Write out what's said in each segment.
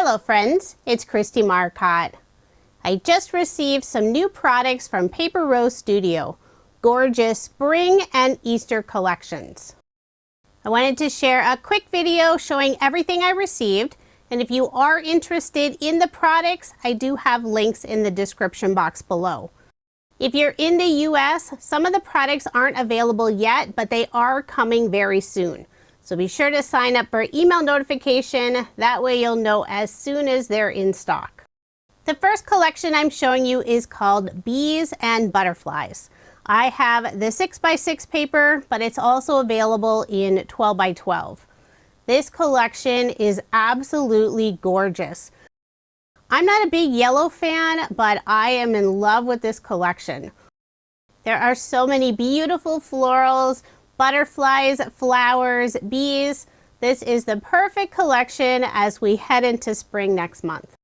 Hello friends, it's Kristie Marcotte. I just received some new products from Paper Rose Studio. Gorgeous spring and Easter collections. I wanted to share a quick video showing everything I received, and if you are interested in the products, I do have links in the description box below. If you're in the US, some of the products aren't available yet, but they are coming very soon. So be sure to sign up for email notification. That way you'll know as soon as they're in stock. The first collection I'm showing you is called Bees and Butterflies. I have the 6x6 paper, but it's also available in 12x12. This collection is absolutely gorgeous. I'm not a big yellow fan, but I am in love with this collection. There are so many beautiful florals, butterflies, flowers, bees. This is the perfect collection as we head into spring next month.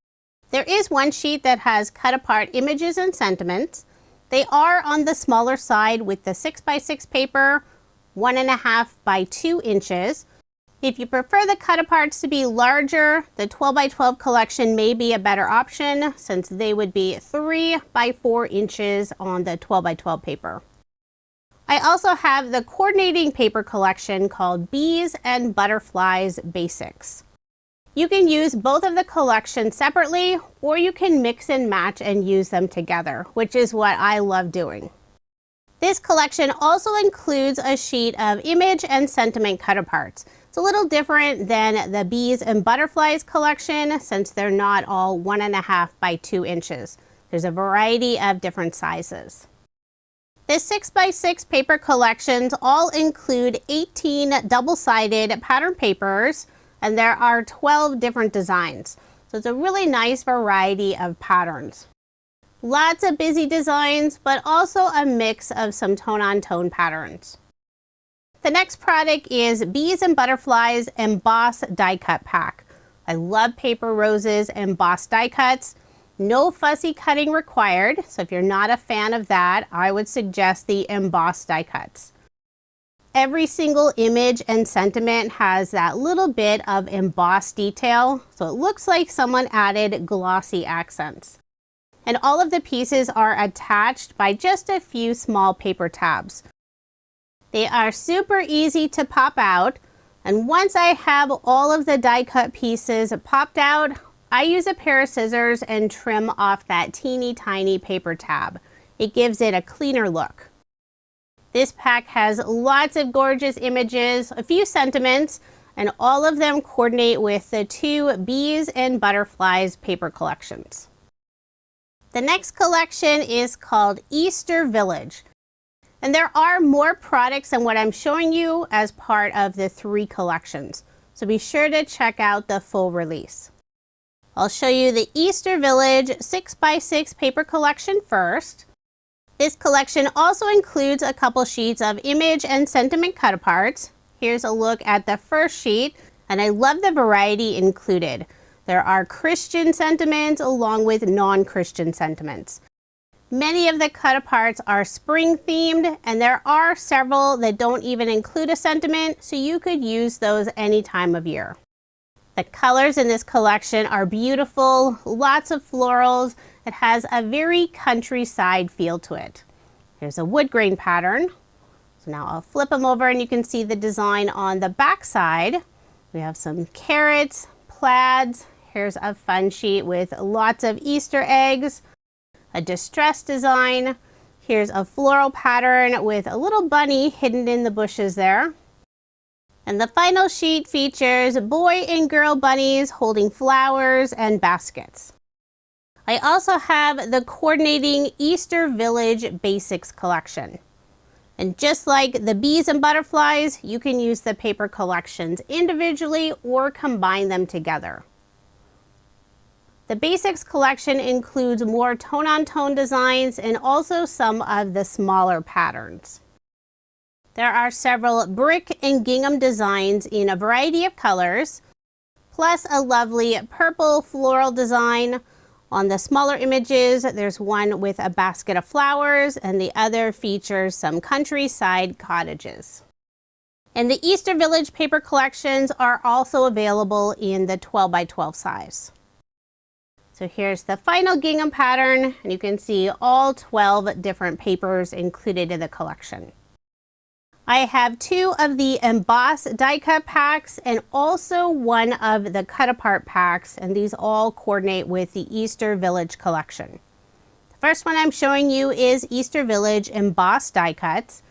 There is one sheet that has cut apart images and sentiments. They are on the smaller side with the 6x6 paper, 1.5 by 2 inches. If you prefer the cut aparts to be larger, the 12x12 collection may be a better option since they would be 3 by 4 inches on the 12x12 paper. I also have the coordinating paper collection called Bees and Butterflies Basics. You can use both of the collections separately, or you can mix and match and use them together, which is what I love doing. This collection also includes a sheet of image and sentiment cut aparts. It's a little different than the Bees and Butterflies collection since they're not all 1.5 by 2 inches. There's a variety of different sizes. The 6x6 paper collections all include 18 double-sided pattern papers, and there are 12 different designs. So it's a really nice variety of patterns. Lots of busy designs, but also a mix of some tone-on-tone patterns. The next product is Bees and Butterflies Embossed Die Cut Pack. I love Paper Rose's embossed die cuts. No fussy cutting required, so if you're not a fan of that, I would suggest the embossed die cuts. Every single image and sentiment has that little bit of embossed detail, so it looks like someone added glossy accents. And all of the pieces are attached by just a few small paper tabs. They are super easy to pop out, and once I have all of the die cut pieces popped out, I use a pair of scissors and trim off that teeny tiny paper tab. It gives it a cleaner look. This pack has lots of gorgeous images, a few sentiments, and all of them coordinate with the two Bees and Butterflies paper collections. The next collection is called Easter Village. And there are more products than what I'm showing you as part of the 3 collections. So be sure to check out the full release. I'll show you the Easter Village 6x6 paper collection first. This collection also includes a couple sheets of image and sentiment cut aparts. Here's a look at the first sheet, and I love the variety included. There are Christian sentiments along with non-Christian sentiments. Many of the cut aparts are spring themed, and there are several that don't even include a sentiment, so you could use those any time of year. The colors in this collection are beautiful, lots of florals. It has a very countryside feel to it. Here's a wood grain pattern. So now I'll flip them over and you can see the design on the back side. We have some carrots, plaids. Here's a fun sheet with lots of Easter eggs, a distressed design. Here's a floral pattern with a little bunny hidden in the bushes there. And the final sheet features boy and girl bunnies holding flowers and baskets. I also have the coordinating Easter Village Basics collection. And just like the Bees and Butterflies, you can use the paper collections individually or combine them together. The Basics collection includes more tone-on-tone designs and also some of the smaller patterns. There are several brick and gingham designs in a variety of colors, plus a lovely purple floral design. On the smaller images, there's one with a basket of flowers and the other features some countryside cottages. And the Easter Village paper collections are also available in the 12x12 size. So here's the final gingham pattern, and you can see all 12 different papers included in the collection. I have 2 of the embossed die cut packs and also 1 of the cut apart packs, and these all coordinate with the Easter Village collection. The first one I'm showing you is Easter Village embossed die cuts.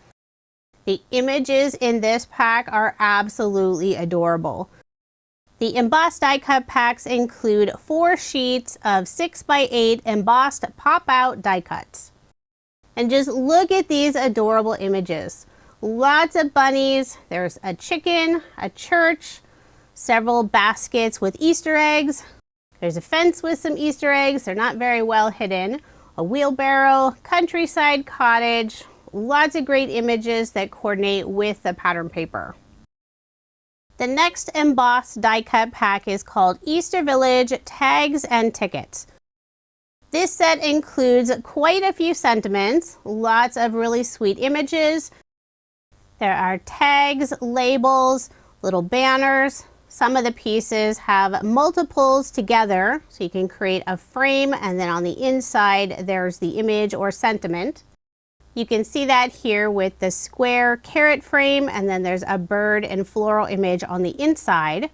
The images in this pack are absolutely adorable. The embossed die cut packs include 4 sheets of 6x8 embossed pop-out die cuts. And just look at these adorable images. Lots of bunnies, there's a chicken, a church, several baskets with Easter eggs. There's a fence with some Easter eggs, they're not very well hidden. A wheelbarrow, countryside cottage, lots of great images that coordinate with the pattern paper. The next embossed die cut pack is called Easter Village Tags and Tickets. This set includes quite a few sentiments, lots of really sweet images. There are tags, labels, little banners. Some of the pieces have multiples together, so you can create a frame, and then on the inside there's the image or sentiment. You can see that here with the square carrot frame, and then there's a bird and floral image on the inside.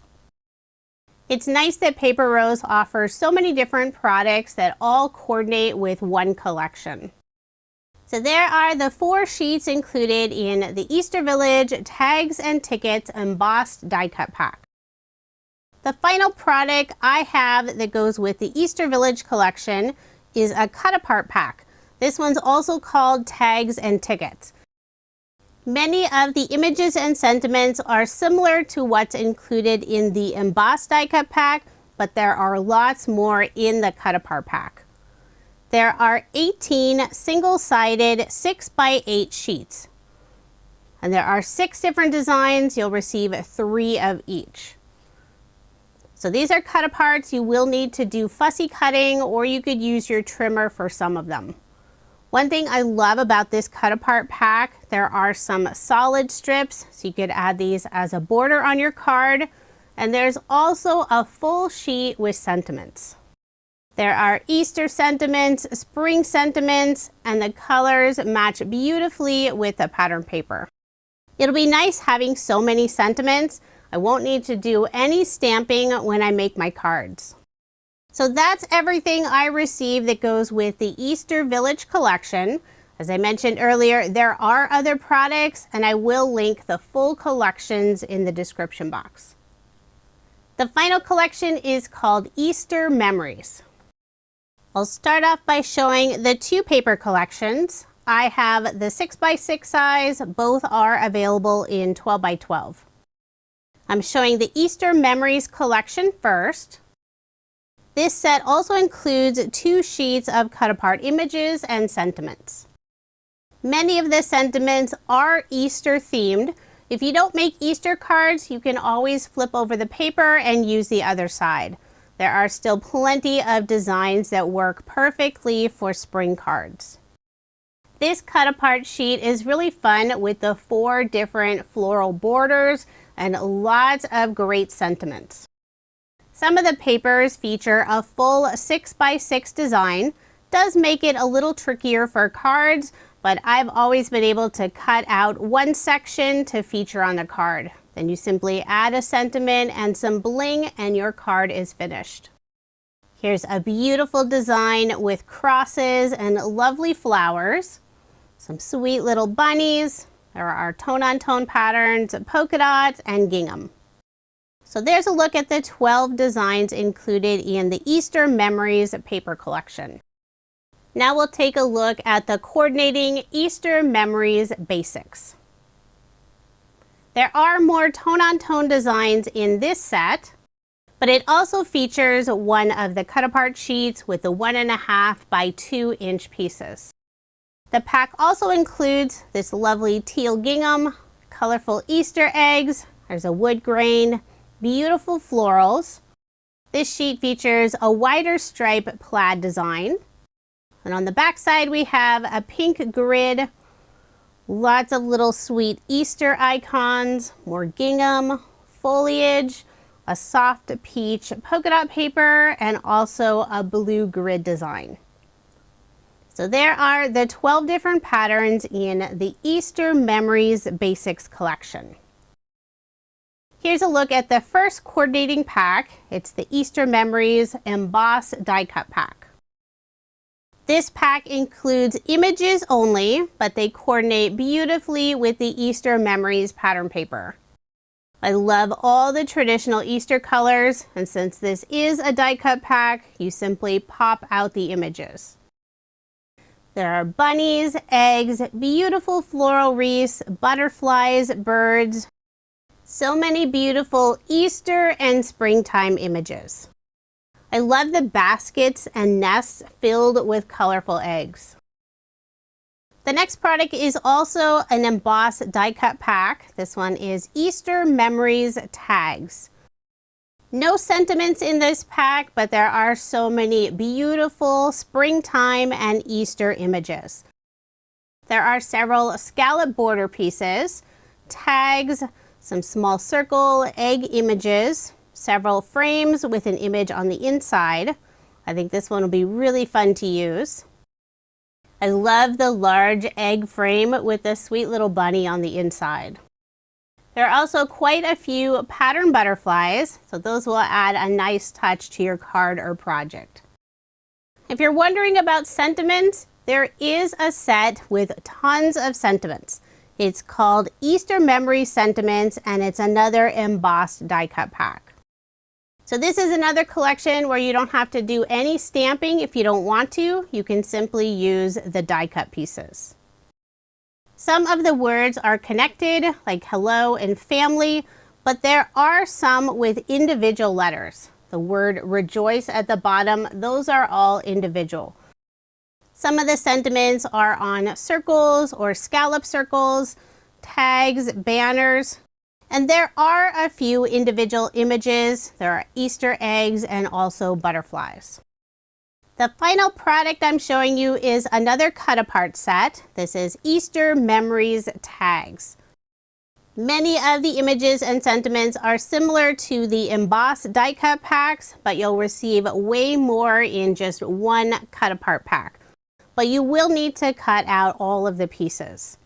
It's nice that Paper Rose offers so many different products that all coordinate with one collection. So there are the 4 sheets included in the Easter Village Tags and Tickets embossed die cut pack. The final product I have that goes with the Easter Village collection is a cut apart pack. This one's also called Tags and Tickets. Many of the images and sentiments are similar to what's included in the embossed die cut pack, but there are lots more in the cut apart pack. There are 18 single-sided 6x8 sheets. And there are 6 different designs. You'll receive 3 of each. So these are cut aparts. You will need to do fussy cutting, or you could use your trimmer for some of them. One thing I love about this cut apart pack, there are some solid strips, so you could add these as a border on your card. And there's also a full sheet with sentiments. There are Easter sentiments, spring sentiments, and the colors match beautifully with the pattern paper. It'll be nice having so many sentiments. I won't need to do any stamping when I make my cards. So that's everything I received that goes with the Easter Village collection. As I mentioned earlier, there are other products, and I will link the full collections in the description box. The final collection is called Easter Memories. I'll start off by showing the 2 paper collections. I have the 6x6 size, both are available in 12x12. I'm showing the Easter Memories collection first. This set also includes 2 sheets of cut apart images and sentiments. Many of the sentiments are Easter themed. If you don't make Easter cards, you can always flip over the paper and use the other side. There are still plenty of designs that work perfectly for spring cards. This cut apart sheet is really fun with the 4 different floral borders and lots of great sentiments. Some of the papers feature a full 6x6 design. Does make it a little trickier for cards, but I've always been able to cut out one section to feature on the card. Then you simply add a sentiment and some bling and your card is finished. Here's a beautiful design with crosses and lovely flowers. Some sweet little bunnies. There are tone-on-tone patterns, polka dots, and gingham. So there's a look at the 12 designs included in the Easter Memories paper collection. Now we'll take a look at the coordinating Easter Memories basics. There are more tone-on-tone designs in this set, but it also features one of the cut-apart sheets with the 1.5 by 2 inch pieces. The pack also includes this lovely teal gingham, colorful Easter eggs, there's a wood grain, beautiful florals. This sheet features a wider stripe plaid design. And on the back side we have a pink grid, lots of little sweet Easter icons, more gingham, foliage, a soft peach polka dot paper, and also a blue grid design. So there are the 12 different patterns in the Easter Memories Basics collection. Here's a look at the first coordinating pack. It's the Easter Memories Embossed die cut pack. This pack includes images only, but they coordinate beautifully with the Easter Memories pattern paper. I love all the traditional Easter colors, and since this is a die cut pack, you simply pop out the images. There are bunnies, eggs, beautiful floral wreaths, butterflies, birds. So many beautiful Easter and springtime images. I love the baskets and nests filled with colorful eggs. The next product is also an embossed die cut pack. This one is Easter Memories Tags. No sentiments in this pack, but there are so many beautiful springtime and Easter images. There are several scallop border pieces, tags, some small circle egg images, several frames with an image on the inside. I think this one will be really fun to use. I love the large egg frame with the sweet little bunny on the inside. There are also quite a few pattern butterflies, so those will add a nice touch to your card or project. If you're wondering about sentiments, there is a set with tons of sentiments. It's called Easter Memory Sentiments, and it's another embossed die cut pack. So this is another collection where you don't have to do any stamping if you don't want to. You can simply use the die cut pieces. Some of the words are connected, like hello and family, but there are some with individual letters. The word rejoice at the bottom, those are all individual. Some of the sentiments are on circles or scallop circles, tags, banners, and there are a few individual images. There are Easter eggs and also butterflies. The final product I'm showing you is another cut apart set. This is Easter Memories Tags. Many of the images and sentiments are similar to the embossed die cut packs, but you'll receive way more in just one cut apart pack. But you will need to cut out all of the pieces.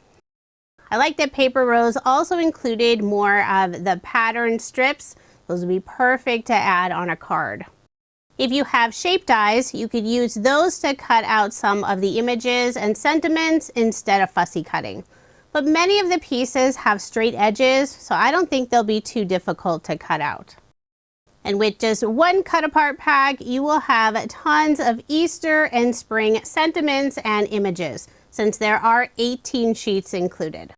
I like that Paper Rose also included more of the pattern strips. Those would be perfect to add on a card. If you have shape dies, you could use those to cut out some of the images and sentiments instead of fussy cutting. But many of the pieces have straight edges, so I don't think they'll be too difficult to cut out. And with just one cut apart pack, you will have tons of Easter and spring sentiments and images, since there are 18 sheets included.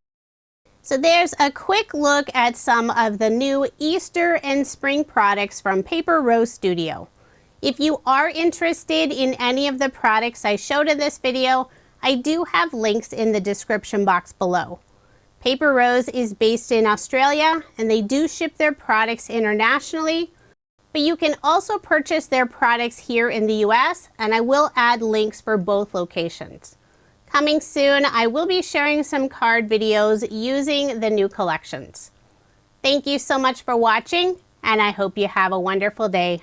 So there's a quick look at some of the new Easter and spring products from Paper Rose Studio. If you are interested in any of the products I showed in this video, I do have links in the description box below. Paper Rose is based in Australia, and they do ship their products internationally, but you can also purchase their products here in the US, and I will add links for both locations. Coming soon, I will be sharing some card videos using the new collections. Thank you so much for watching, and I hope you have a wonderful day.